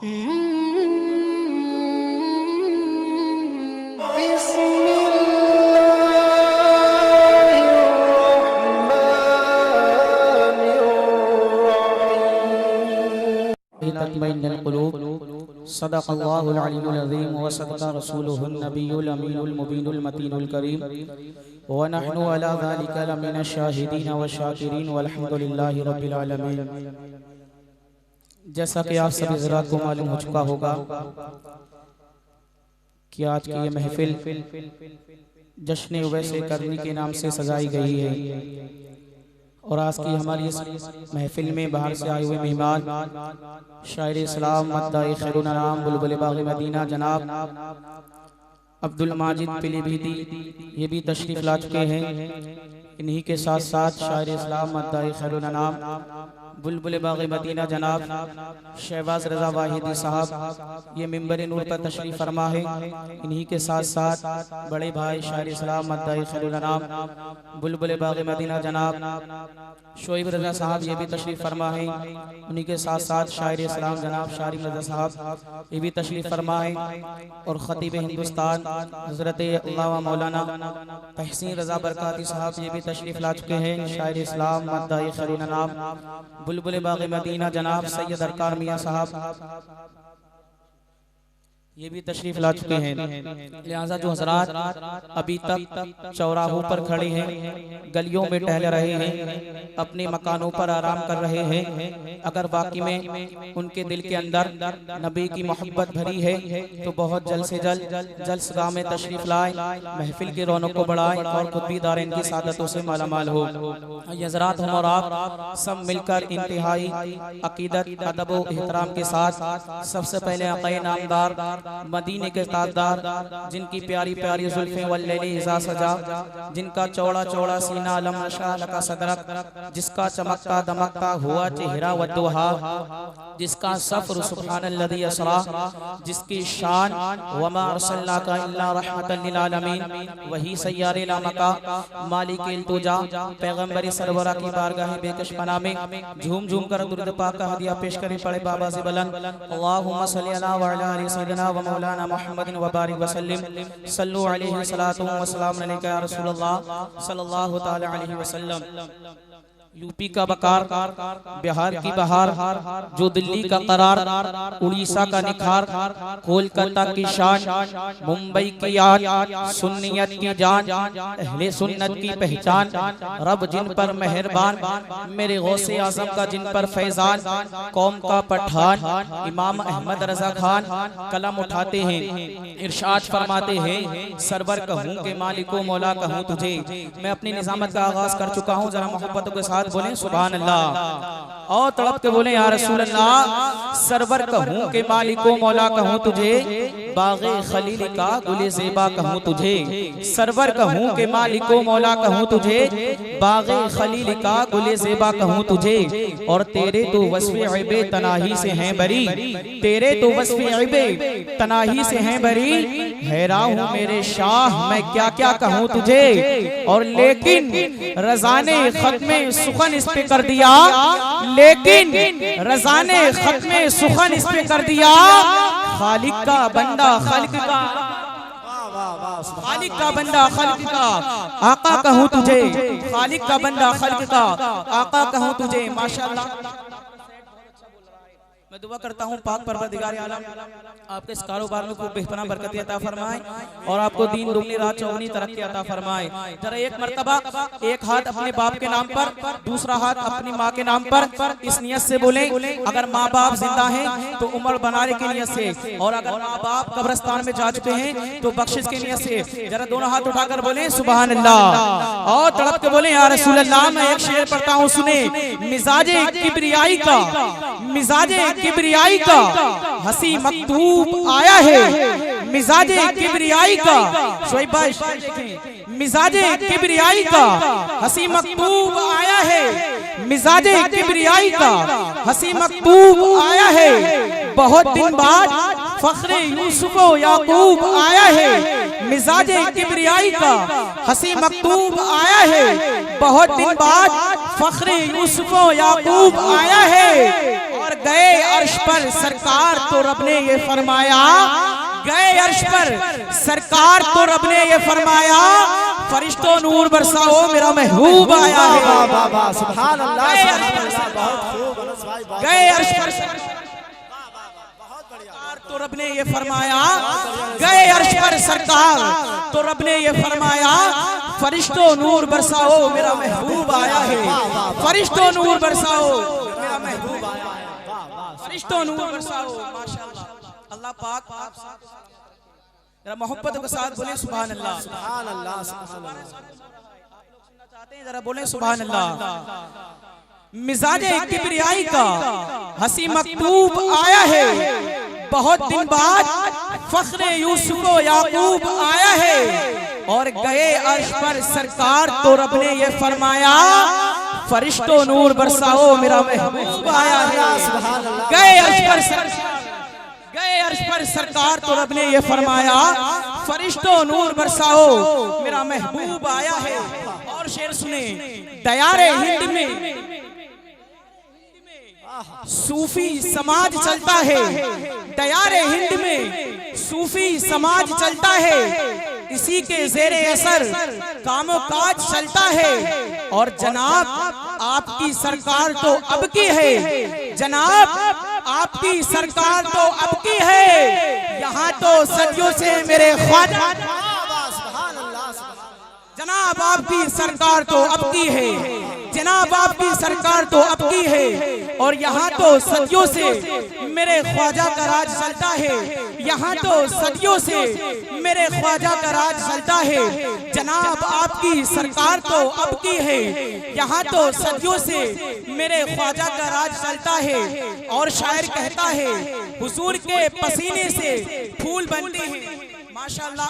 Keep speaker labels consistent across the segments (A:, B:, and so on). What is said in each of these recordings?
A: तत्मइन्नुल क़ुलूब सदक़ल्लाहुल अलीयुल अज़ीम व सदक़ा रसूलुहुन नबियुल अमीनुल मुबीनुल मतीनुल करीम व नहनु अला ज़ालिका लमिनश शाहिदीन व शाकिरीन वल्हम्दुलिल्लाहि रब्बिल आलमीन। जैसा कि आप सभी हज़रात को मालूम हो चुका होगा कि आज की ये महफिल जश्न उवैस करनी के नाम से सजाई गई है और आज की हमारी इस महफिल में बाहर से आए हुए मेहमान शायर इस्लाम मद्दाई खैरुल अनाम बुलबुल बाग़ मदीना जनाब अब्दुल माजिद पीलीभीती ये भी तशरीफ ला चुके हैं। इन्हीं के साथ साथ शायर इस्लाम मद्दाई खैरुल अनाम बुलबुल बाग़ मदीना जनाब शहबाज रज़ा वाहिदी साहब ये मिंबर नूर पर तशरीफ फरमा है। इन्हीं के साथ साथ बड़े भाई शायर इस्लाम मद्दाई खैरुल अनाम बुलबुल बाग़ मदीना जनाब शोएब रज़ा साहब ये भी तशरीफ फरमा है। उन्हीं के साथ साथ शायर इस्लाम जनाब शारिम रज़ा साहब ये भी तशरीफ फरमा है और ख़तीब हिंदुस्तान हज़रत अल्लामा मौलाना तहसीन रज़ा बरकाती साहब ये भी तशरीफ ला चुके हैं। शायर इस्लाम मद्दाई खैरुल अनाम बुलबुल बाग़ मदीना जनाब सैयद अरकार मियाँ साहब ये भी तशरीफ ला चुके हैं। लिहाजा जो हज़रात अभी तक चौराहों पर खड़े हैं, गलियों में टहल रहे हैं, अपने मकानों पर आराम कर रहे हैं, अगर वाकई में उनके दिल के अंदर नबी की मोहब्बत भरी है तो बहुत जल्द से जल्द जलसगाह में तशरीफ लाए, महफिल की रौनक को बढ़ाए और खुद भी दारें की सादतों से मालामाल हो। हज़रात हम और आप सब मिलकर इंतहाई अकीदत अदब व एहतराम के साथ सबसे पहले आक़ाए नामदार मदीने के ताजदार जिनकी प्यारी प्यारी जुल्फ़ें वल्लैली इज़ा सजा, जिनका चौड़ा चौड़ा सीना लम नशा लका सदरक, जिसका चमकता दमकता हुआ चेहरा वद्दुहा, जिसका सफ़र सुब्हानल्लज़ी असरा, जिसकी शान वमा अरसलनाका इल्ला रहमतल लिल आलमीन, वही सय्यारे लामका मालिक इल्तुजा पैगंबर सरवरा की बारगाह बेकश पनाह में झूम झूम कर दुरूद पाक का हदिया पेश करें पड़े बाबा से बुलंद अल्लाहुम्मा सल्ली अला व अला आलि सय्यिदना व मौलाना मुहम्मदिन व बारिक व सल्लिम सल्लु अलैहि सलातु व सलाम अलैका या रसूलल्लाह सल्लल्लाहु तआला अलैहि वसल्लम। यूपी का बकार, बिहार की बहार, जो दिल्ली का करार, उड़ीसा का निखार, कोलकाता की शान, मुंबई की याद, सुन्नियत की जान, अहले सुन्नत की पहचान, रब जिन पर मेहरबान, मेरे गौसे आजम का जिन पर फैजान, कौम का पठान इमाम अहमद रजा खान कलम उठाते हैं, इरशाद फरमाते हैं सरवर कहूँ के मालिको मौला कहूँ तुझे। मैं अपनी निजामत का आगाज कर चुका हूँ, जरा मोहब्बतों के साथ बोले सुभान अल्लाह और तड़प के बोले या रसूल अल्लाह। सरवर कहूँ के मालिको मौला कहूँ तुझे, बाग़े खलील का गुले ज़ेबा कहूँ तुझे। सरवर कहूँ के मालिको मौला कहूँ तुझे, बाग़े खलील का गुले ज़ेबा कहूँ तुझे। और तेरे तो वस्फ़े ऐबे तनाही से हैं बरी, तेरे तो वस्फ़े ऐबे तनाही से हैं बरी। हैरान हूँ मेरे शाह मैं क्या क्या कहूँ तुझे, और लेकिन रज़ा ने ख़त्मे सुखन इस पे कर दिया, लेकिन रज़ा ने ख़त्मे सुखन इस पे कर दिया। खालिक का बंदा खालिक का, खालिक का बंदा खालिक का आका कहूँ तुझे, खालिक का बंदा खालिक का आका कहूँ तुझे। माशाअल्लाह मैं दुआ करता हूँ पाक परवरदिगार आलम आपके इस कारोबार में खूब बेहतरीन बरकत अता फरमाए और आपको दीन दुगनी रात चौगनी तरक्की अता फरमाए। जरा एक मर्तबा एक हाथ अपने बाप के नाम पर, दूसरा हाथ अपनी माँ के नाम पर, इस नियत से बोले अगर माँ बाप जिंदा हैं तो उम्र बनाने की नियत से, और अगर माँ बाप कब्रिस्तान में जा चुके हैं तो बख्शिश की नियत से। जरा दोनों हाथ उठाकर बोले सुभान अल्लाह और तड़प के बोले या रसूल अल्लाह। मैं एक शेर पढ़ता हूँ सुने, मिजाजे किब्रियाई का, मिजाजे किब्रियाई का हंसी मकतूब आया है, मिजाजे किब्रियाई का शोएब भाई मिजाजे किब्रियाई का हंसी मकतूब आया है, मिजाजे किब्रियाई का हंसी मकतूब आया है। बहुत दिन बाद फख्रे यूसुफ व याकूब आया है, मिजाजे किब्रियाई का हंसी मकतूब आया है। बहुत दिन बाद फख्रे यूसुफ व याकूब आया है। और गए अर्श पर सरकार तो रब ने ये फरमाया, गए अर्श पर सरकार तो रब ने ये फरमाया, फरिश्तों नूर बरसाओ मेरा महबूब आया है।
B: सुभान अल्लाह,
A: गए अर्श पर तो रब ने ये फरमाया, गए अर्श पर सरकार तो रब ने ये फरमाया, फरिश्तों नूर बरसाओ मेरा महबूब आया है। फरिश्तों नूर बरसाओ मेरा महबूब आया है। फरिश्तों नूर बरसाओ। माशाअल्लाह, अल्लाह पाक आप जरा मोहब्बत के साथ बोले सुभान अल्लाह।
B: सुभान अल्लाह, सुभान अल्लाह।
A: चाहते हैं जरा बोले सुभान अल्लाह। मिजाज किबरियाई का हसी मकतूब आया है, बहुत दिन बाद फख्रे यूसुफ याकूब आया है, और गए अर्श पर सरकार तो रब ने ये फरमाया, फरिश्तों नूर बरसाओ मेरा महबूब आया है। गए अर्श पर गए अर्श पर सरकार तो रब ने ये फरमाया, फरिश्तों नूर बरसाओ मेरा महबूब आया है। और शेर सुने, दयारे हिंद में सूफी समाज चलता है, दयारे हिंद में सूफी समाज चलता है, इसी के ज़ेरे असर कामो काज चलता है। और जनाब आपकी सरकार तो अब की है, जनाब आपकी सरकार तो अब की है, यहाँ तो सदियों से मेरे ख्वाजा, जनाब आपकी सरकार तो अब की है, जनाब आपकी सरकार तो अब की है, और यहाँ तो सदियों से मेरे ख्वाजा का राज चलता है, यहाँ तो सदियों से मेरे ख्वाजा का राज चलता है। जनाब आपकी सरकार तो अब की है, यहाँ तो सदियों से मेरे ख्वाजा का राज चलता है। और शायर कहता है, हुजूर के पसीने से फूल बनते हैं। माशाअल्लाह,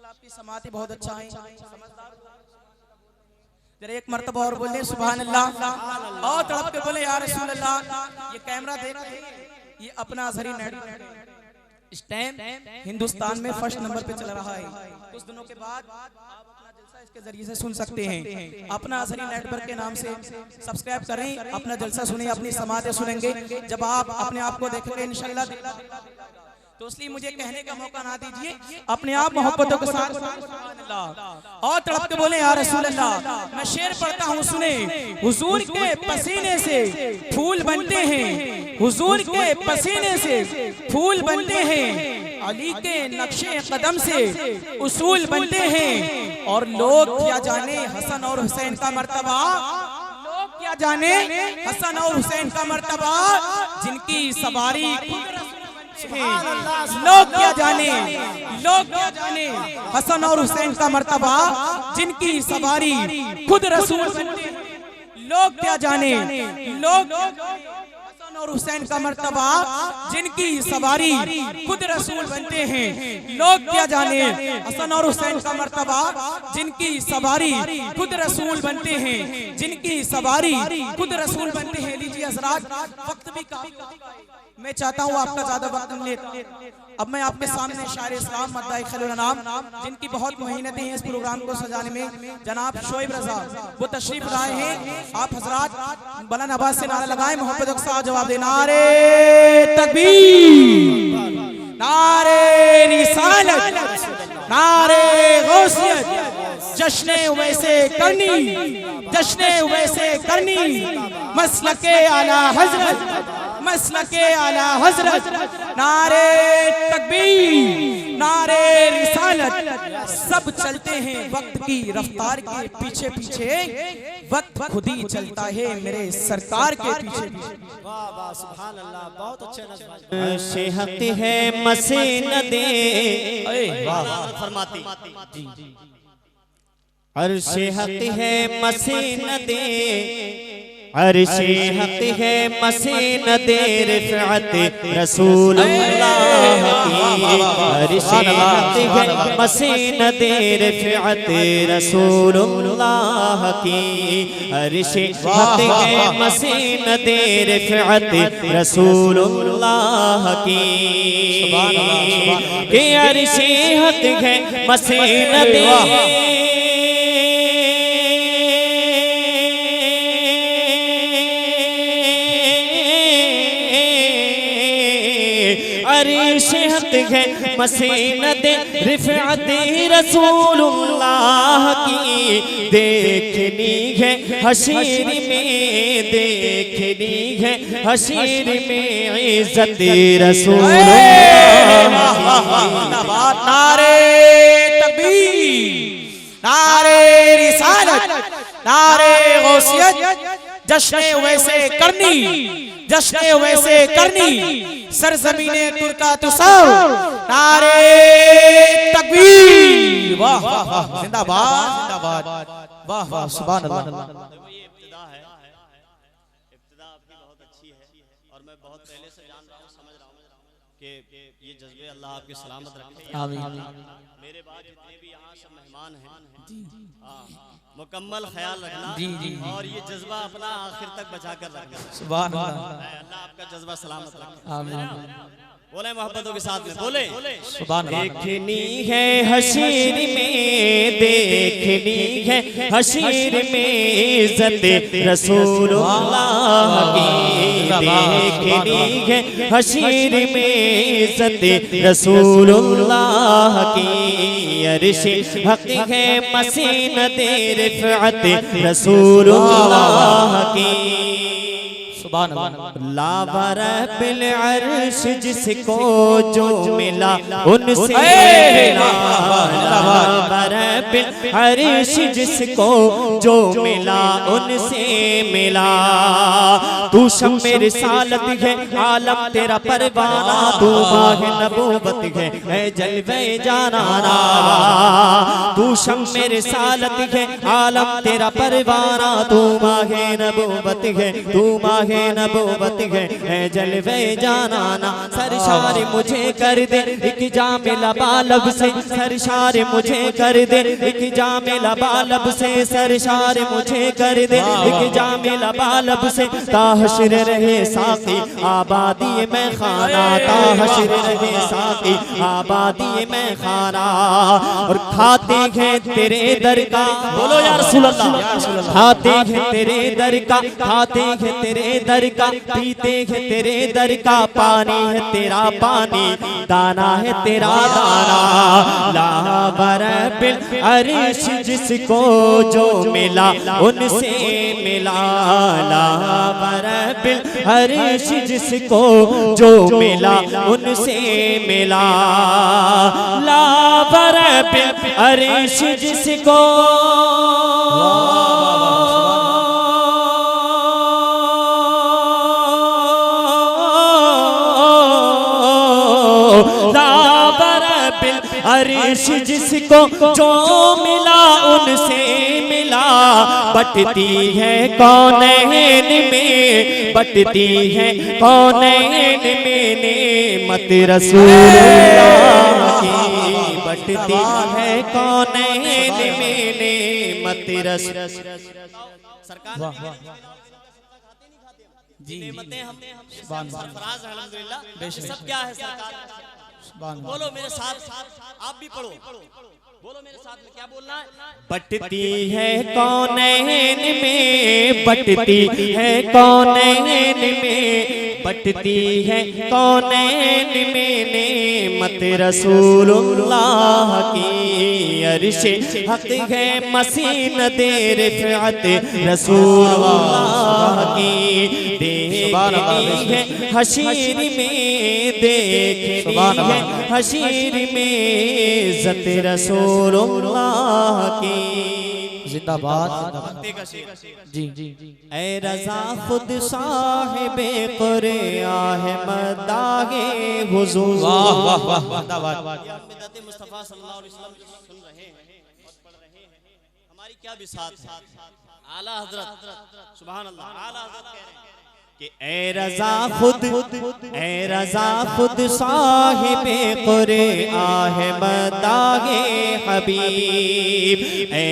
A: आपकी समाती बहुत अच्छा है। जरा एक मर्तबा और बोले सुभान अल्लाह, और तड़प के बोले या रसूल अल्लाह। ये कैमरा देख, ये अपना अज़हरी नेट इस टाइम हिंदुस्तान में फर्स्ट नंबर पे चल रहा है। कुछ दिनों के बाद आप अपना जलसा इसके जरिए से सुन सकते हैं। अपना अज़हरी नेटवर्क के नाम से सब्सक्राइब करें, अपना जलसा सुने, अपनी समातें सुनेंगे। जब आप अपने आप को देखेंगे इंशाअल्लाह, तो इसलिए मुझे कहने का मौका ना दीजिए, अपने आप मोहब्बतों के साथ और तड़प के बोले या रसूल अल्लाह। मैं शेर पढ़ता हूँ सुने, हुजूर के पसीने से फूल बनते हैं, हुजूर के पसीने से फूल बनते हैं, अली के नक्शे कदम से उसूल बनते हैं। और लोग क्या जाने हसन और हुसैन का मर्तबा, लोग क्या जाने हसन और हुसैन का मर्तबा, जिनकी सवारी लोग क्या जाने, लोग क्या जाने हसन और हुसैन का मर्तबा, जिनकी सवारी खुद रसूल बनते हैं। लोग क्या जाने, लोग हसन और हुसैन का मर्तबा, जिनकी सवारी खुद रसूल बनते हैं। लोग क्या जाने हसन और हुसैन का मर्तबा, जिनकी सवारी खुद रसूल बनते हैं, जिनकी सवारी खुद रसूल बनते हैं। लीजिए हज़रात, वक्त भी काफी, मैं चाहता हूँ आपका ज्यादा वक्त न ले। अब मैं आपके सामने शायर इस्लाम मद्दाई खलील नाम, जिनकी बहुत मेहनतें हैं इस प्रोग्राम को सजाने में, जनाब शोएब रजा, वो तशरीफ लाए हैं। आप हजरात बुलंद आवाज से नारा लगाएं, मोहब्बत के साथ जवाब दें। नारे तकबीर, नारे रिसालत, नारे गौसियत, जश्ने वैसे करनी, जश्ने वैसे करनी, मसलके आला हजरत, मसलके आला हजरत। नारे तकबीर, नारे रिसालत, सब चलते हैं वक्त की रफ्तार के पीछे पीछे, वक्त खुद ही चलता है मेरे सरकार के पीछे पीछे।
B: वाह वाह, सुभान अल्लाह, बहुत अच्छे नज़्म।
C: सेहत है मसीन दे, वाह फरमाती, और सेहत है मसीन दे, अर्शे हक है मसीन दे रिफ़अत रसूलुल्लाह की, अर्शे हक है मसीन दे रिफ़अत रसूलुल्लाह की, अर्शे हक है मसीन दे रिफ़अत रसूलुल्लाह की, के अर्शे हक है मसीन दे अरिश हक है मसीनत रिफअत रसूलुल्लाह की, देखनी है हशीर में, देखनी है हशीर में इज्जत रसूलुल्लाह।
A: नारे तकबीर, नारे रिसालत, नारे गौसियत, जश्न वैसे करनी, जश्न वैसे करनी, सरजमीने तुर्का तुसार, नारे तकबीर। वाह वाह वाह, जिंदाबाद जिंदाबाद, वाह वाह सुभान अल्लाह।
C: इब्तिदा आपकी बहुत अच्छी है और मैं बहुत पहले से जान रहा हूँ, समझ रहा हूँ कि ये जज्बे अल्लाह आपके सलामत रखे।
A: आमीन।
C: मेरे बाद जितने भी यहाँ सब मेहमान हैं, मुकम्मल ख्याल रखना
A: जी जी,
C: और ये जज्बा अपना आखिर तक बचा कर रखना।
A: सुभान अल्लाह।
C: अल्लाह आपका जज्बा सलामत रखे।
A: आमीन।
C: बोले मोहब्बतों के साथ में बोले
A: सुभान अल्लाह।
C: देखनी है हशीर में, देखनी है हशीर में इज्जत रसूलुल्लाह की, देखनी है हशीर में इज्जत रसूलुल्लाह की, अरिश हक है मसीनत रिफअत रसूलुल्लाह की।
A: सुभान अल्लाह।
C: लावर बिल अर्श जिसको जो मिला उनसे मिला, लावर बिल अर्श जिसको जो मिला उनसे मिला। तू शम्मे रिसालत है आलम तेरा परवाना, तू माह नबूवत है जलवे जानाना। तू शम्मे रिसालत है आलम तेरा परवाना, तू माह नबूवत है, तू माह नबूवत है जलवे जानाना। सरशार मुझे कर दे एक जामिला बालब से, सरशार मुझे कर दे एक जामिला बालब से, सरशार मुझे कर दे एक जामिला बालब से। ताहशर रहे साकी आबादी में खाना, ताहशर रहे साकी आबादी में खाना। और खाते हैं तेरे दर का, बोलो या रसूल अल्लाह, खाते हैं तेरे दर का, खाते हैं तेरे दर का, पीते हैं तेरे दर का, पानी है तेरा पानी, दाना है तेरा दाना। लावर बिल अर्श जिसको जो मिला उनसे मिला, लावर बिल अर्श जिसको जो मिला उनसे मिला, लावर बिल अर्श जिसको अर्श जिसको जो मिला उनसे मिला। बटती है कौनैन में, बटती है कौनैन में नेमत रसूलुल्लाह की, बटती है कौनैन में नेमत रसूलुल्लाह। सरकार जी नेमतें हम सरफराज अल्हम्दुलिल्लाह, सब क्या है सरकार? बोलो मेरे साथ, आप भी पढ़ो, बोलो मेरे साथ में क्या बोलना है? बटती है कौनैन में, बटती है कौनैन में, बटती है कौनैन में नेमत रसूलुल्लाह की, अर्श हक है मसीनत रिफअत रसूलुल्लाह की। देखनी है हशीर में, देखनी है हशीर में इज्जत रसूलुल्लाह की।
A: जिंदाबाद जी जी।
C: ऐ रज़ा खुद साहिबे कुरआन है मदागे हुजूर।
A: वाह वाह वाह, जिंदाबाद।
C: मिदत मुस्तफा सल्लल्लाहु अलैहि वसल्लम सुन रहे हैं और पढ़ रहे हैं, हमारी क्या बिसात है। आला हजरत सुभान अल्लाह, आला हजरत कह रहे हैं कि ऐ रज़ा खुद, ऐ रज़ा खुद साहिबे कुरआन है मदागे हबीब, ऐ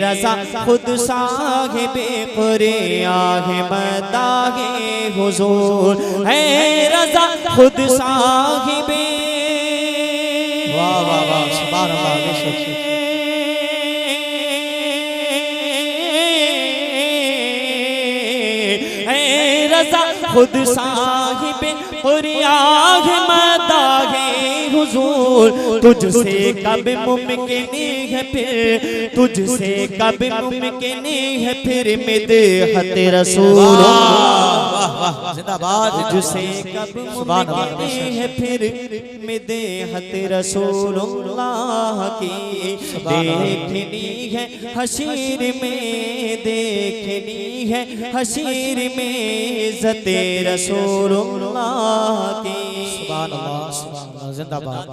C: रज़ा खुद साहिबे कुरआन है मदागे हुजूर, ऐ रज़ा खुद साहिबे।
A: वाह वाह वाह, सुभान अल्लाह।
C: खुद साहिब कुरआन है मदा हुजूर तुझसे कब मुमकिन है फिर, तुझसे कब मुमकिन है फिर मिदहत रसूल,
A: जिंदाबाद।
C: तुझसे कब मुमकिन है फिर मिदहत रसूलुल्लाह की, देखनी है हशीर में, देखनी है हशीर में इज्जत रसूलुल्लाह की।
A: सुभान अल्लाह, सुभान अल्लाह, जिंदाबाद।